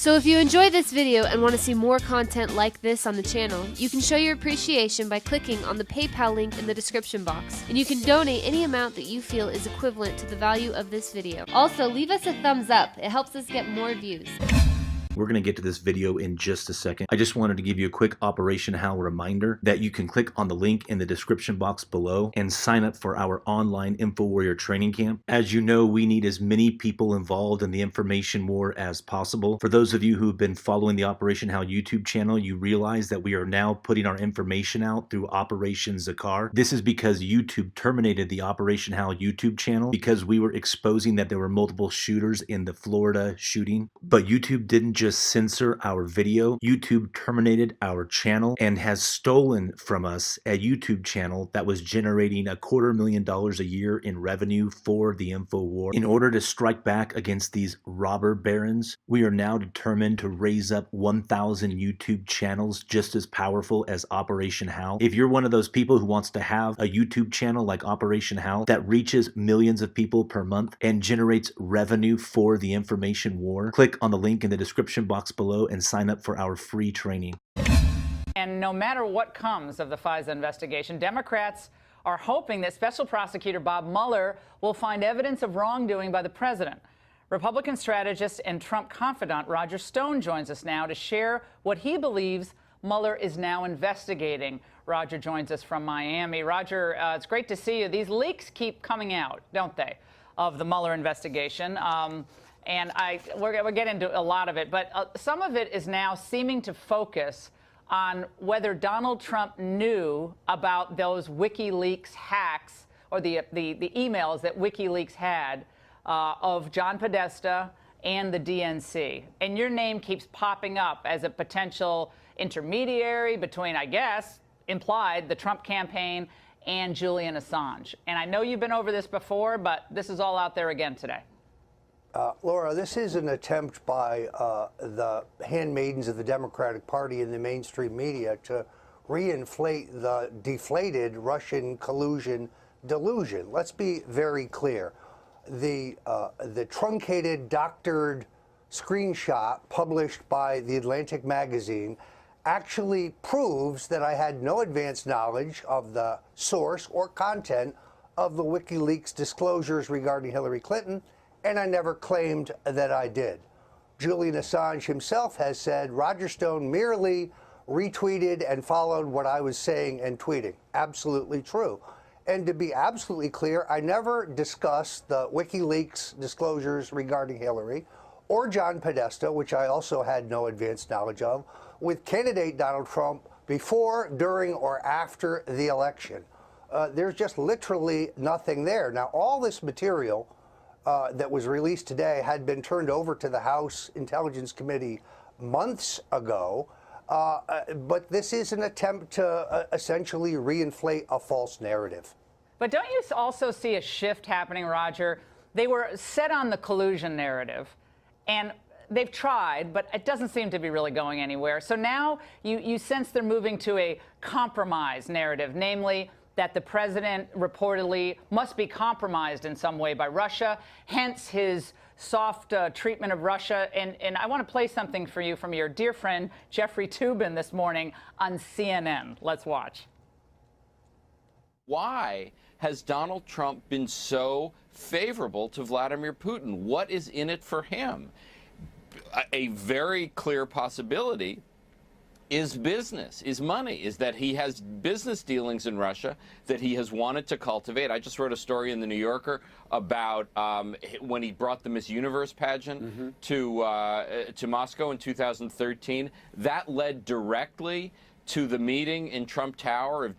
So if you enjoyed this video and want to see more content like this on the channel, you can show your appreciation by clicking on the PayPal link in the description box, and you can donate any amount that you feel is equivalent to the value of this video. Also, leave us a thumbs up. It helps us get more views. We're going to get to this video in just a second. I just wanted to give you a quick Operation How reminder that you can click on the link in the description box below and sign up for our online InfoWarrior training camp. As you know, we need as many people involved in the information war as possible. For those of you who've been following the Operation How YouTube channel, you realize that we are now putting our information out through Operation Zakar. This is because YouTube terminated the Operation How YouTube channel because we were exposing that there were multiple shooters in the Florida shooting. But YouTube didn't just censor our video. YouTube terminated our channel and has stolen from us a YouTube channel that was generating $250,000 a year in revenue for the InfoWar. In order to strike back against these robber barons, we are now determined to raise up 1,000 YouTube channels just as powerful as Operation How. If you're one of those people who wants to have a YouTube channel like Operation How that reaches millions of people per month and generates revenue for the information war, click on the link in the description box below and sign up for our free training. And no matter what comes of the FISA investigation, Democrats are hoping that Special Prosecutor Bob Mueller will find evidence of wrongdoing by the president. Republican strategist and Trump confidant Roger Stone joins us now to share what he believes Mueller is now investigating. Roger joins us from Miami. Roger, it's great to see you. These leaks keep coming out, don't they, of the Mueller investigation? And we'll get into a lot of it, but some of it is now seeming to focus on whether Donald Trump knew about those WikiLeaks hacks or the emails that WikiLeaks had of John Podesta and the DNC. And your name keeps popping up as a potential intermediary between, I guess, implied, the Trump campaign and Julian Assange. And I know you've been over this before, but this is all out there again today. Laura, this is an attempt by the handmaidens of the Democratic Party and the mainstream media to reinflate the deflated Russian collusion delusion. Let's be very clear. The truncated, doctored screenshot published by The Atlantic magazine actually proves that I had no advance knowledge of the source or content of the WikiLeaks disclosures regarding Hillary Clinton, and I never claimed that I did. Julian Assange himself has said Roger Stone merely retweeted and followed what I was saying and tweeting. Absolutely true. And to be absolutely clear, I never discussed the WikiLeaks disclosures regarding Hillary or John Podesta, which I also had no advanced knowledge of, with candidate Donald Trump before, during, or after the election. There's just literally nothing there. Now, all this material that was released today had been turned over to the House Intelligence Committee months ago, but this is an attempt to essentially reinflate a false narrative. But don't you also see a shift happening, Roger? They were set on the collusion narrative, and they've tried, but it doesn't seem to be really going anywhere. So now you sense they're moving to a compromise narrative, namely that the president reportedly must be compromised in some way by Russia, hence his soft treatment of Russia. And I want to play something for you from your dear friend Jeffrey Toobin this morning on CNN. Let's watch. Why has Donald Trump been so favorable to Vladimir Putin? What is in it for him? A very clear possibility is business, is money, is that he has business dealings in Russia that he has wanted to cultivate. I just wrote a story in the New Yorker about when he brought the Miss Universe pageant to Moscow in 2013. That led directly to the meeting in Trump Tower of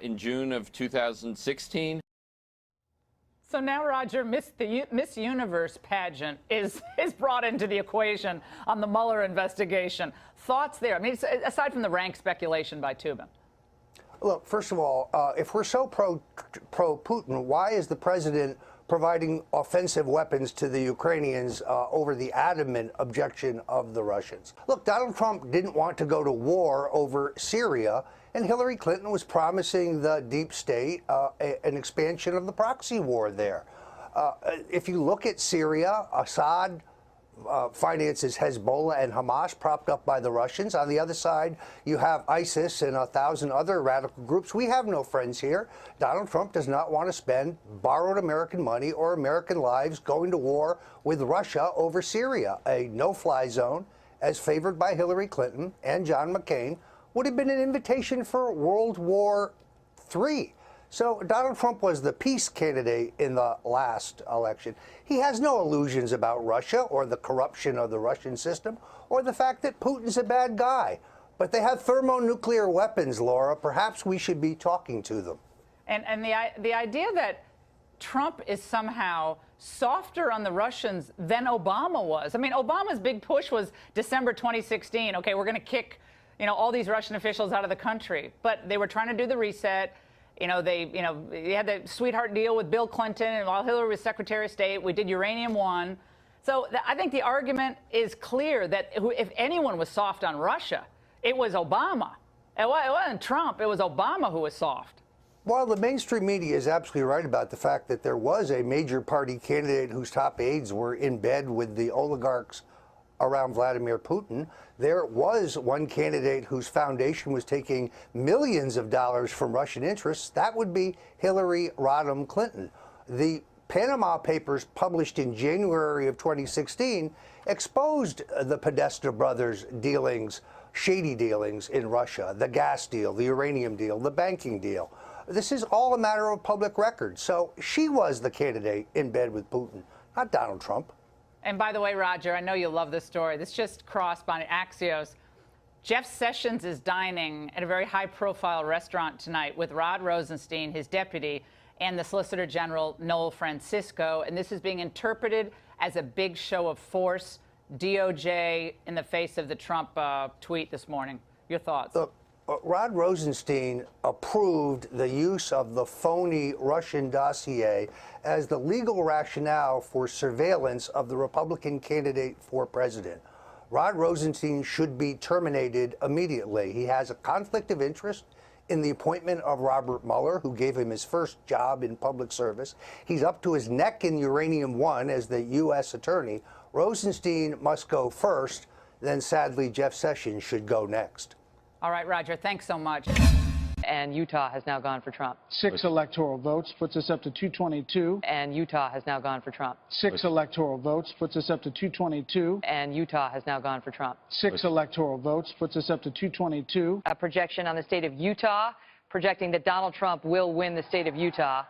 in June of 2016. So now, Roger, Miss Universe pageant is brought into the equation on the Mueller investigation. Thoughts there? I mean, aside from the rank speculation by Toobin. Look, first of all, if we're so pro-Putin, why is the president providing offensive weapons to the Ukrainians over the adamant objection of the Russians? Look, Donald Trump didn't want to go to war over Syria, and Hillary Clinton was promising the deep state an expansion of the proxy war there. If you look at Syria, Assad finances Hezbollah and Hamas, propped up by the Russians. On the other side, you have ISIS and 1,000 other radical groups. We have no friends here. Donald Trump does not want to spend borrowed American money or American lives going to war with Russia over Syria. A no-fly zone, as favored by Hillary Clinton and John McCain, would have been an invitation for World War III. So Donald Trump was the peace candidate in the last election. He has no illusions about Russia or the corruption of the Russian system or the fact that Putin's a bad guy. But they have thermonuclear weapons, Laura. Perhaps we should be talking to them. And the idea that Trump is somehow softer on the Russians than Obama was. I mean, Obama's big push was December 2016. Okay, we're going to kick, all these Russian officials out of the country. But they were trying to do the reset. They had the sweetheart deal with Bill Clinton, and while Hillary was Secretary of State, we did Uranium One. So I think the argument is clear that if anyone was soft on Russia, it was Obama. It wasn't Trump. It was Obama who was soft. Well, the mainstream media is absolutely right about the fact that there was a major party candidate whose top aides were in bed with the oligarchs around Vladimir Putin. There was one candidate whose foundation was taking millions of dollars from Russian interests. That would be Hillary Rodham Clinton. The Panama Papers, published in January of 2016, exposed the Podesta brothers' dealings, shady dealings in Russia, the gas deal, the uranium deal, the banking deal. This is all a matter of public record. So she was the candidate in bed with Putin, not Donald Trump. And by the way, Roger, I know you love this story. This just crossed by Axios. Jeff Sessions is dining at a very high-profile restaurant tonight with Rod Rosenstein, his deputy, and the Solicitor General, Noel Francisco. And this is being interpreted as a big show of force. DOJ in the face of the Trump tweet this morning. Your thoughts? Look, Rod Rosenstein approved the use of the phony Russian dossier as the legal rationale for surveillance of the Republican candidate for president. Rod Rosenstein should be terminated immediately. He has a conflict of interest in the appointment of Robert Mueller, who gave him his first job in public service. He's up to his neck in Uranium One as the U.S. attorney. Rosenstein must go first, then sadly Jeff Sessions should go next. All right, Roger, thanks so much. And Utah has now gone for Trump. 6 electoral votes puts us up to 222. And Utah has now gone for Trump. 6 electoral votes puts us up to 222. And Utah has now gone for Trump. 6 electoral votes puts us up to 222. A projection on the state of Utah, projecting that Donald Trump will win the state of Utah,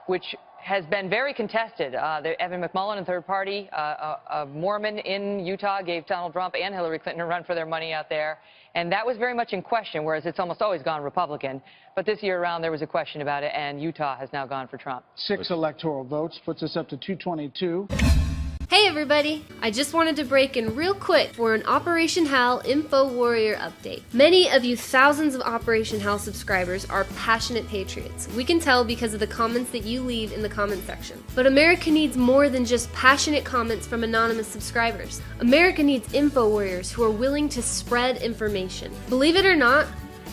which has been very contested. Evan McMullin, a third party, a Mormon in Utah, gave Donald Trump and Hillary Clinton a run for their money out there. And that was very much in question, whereas it's almost always gone Republican. But this year around, there was a question about it, and Utah has now gone for Trump. 6 electoral votes puts us up to 222. Hey everybody! I just wanted to break in real quick for an Operation Hal Info Warrior update. Many of you thousands of Operation Hal subscribers are passionate patriots. We can tell because of the comments that you leave in the comment section. But America needs more than just passionate comments from anonymous subscribers. America needs info warriors who are willing to spread information. Believe it or not,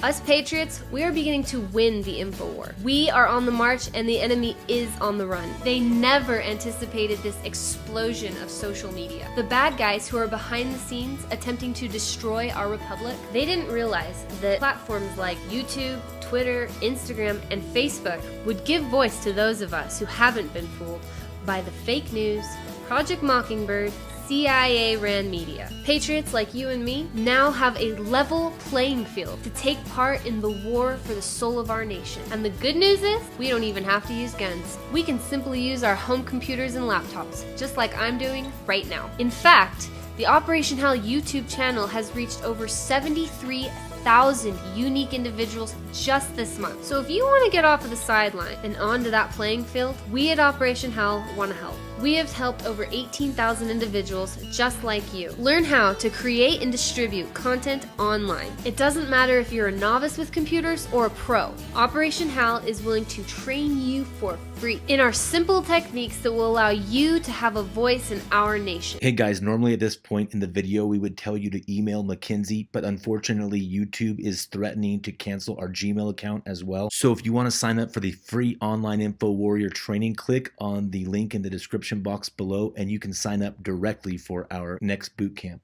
us patriots, we are beginning to win the info war. We are on the march and the enemy is on the run. They never anticipated this explosion of social media. The bad guys who are behind the scenes attempting to destroy our republic, they didn't realize that platforms like YouTube, Twitter, Instagram, and Facebook would give voice to those of us who haven't been fooled by the fake news, Project Mockingbird, CIA-ran media. Patriots like you and me now have a level playing field to take part in the war for the soul of our nation. And the good news is, we don't even have to use guns. We can simply use our home computers and laptops, just like I'm doing right now. In fact, the Operation Hal YouTube channel has reached over 73,000 unique individuals just this month. So if you want to get off of the sideline and onto that playing field, we at Operation Hal want to help. We have helped over 18,000 individuals just like you. Learn how to create and distribute content online. It doesn't matter if you're a novice with computers or a pro. Operation Hal is willing to train you for free in our simple techniques that will allow you to have a voice in our nation. Hey guys, normally at this point in the video we would tell you to email McKinsey, but unfortunately YouTube is threatening to cancel our Gmail account as well. So if you want to sign up for the free online info warrior training, click on the link in the description description box below, and you can sign up directly for our next boot camp.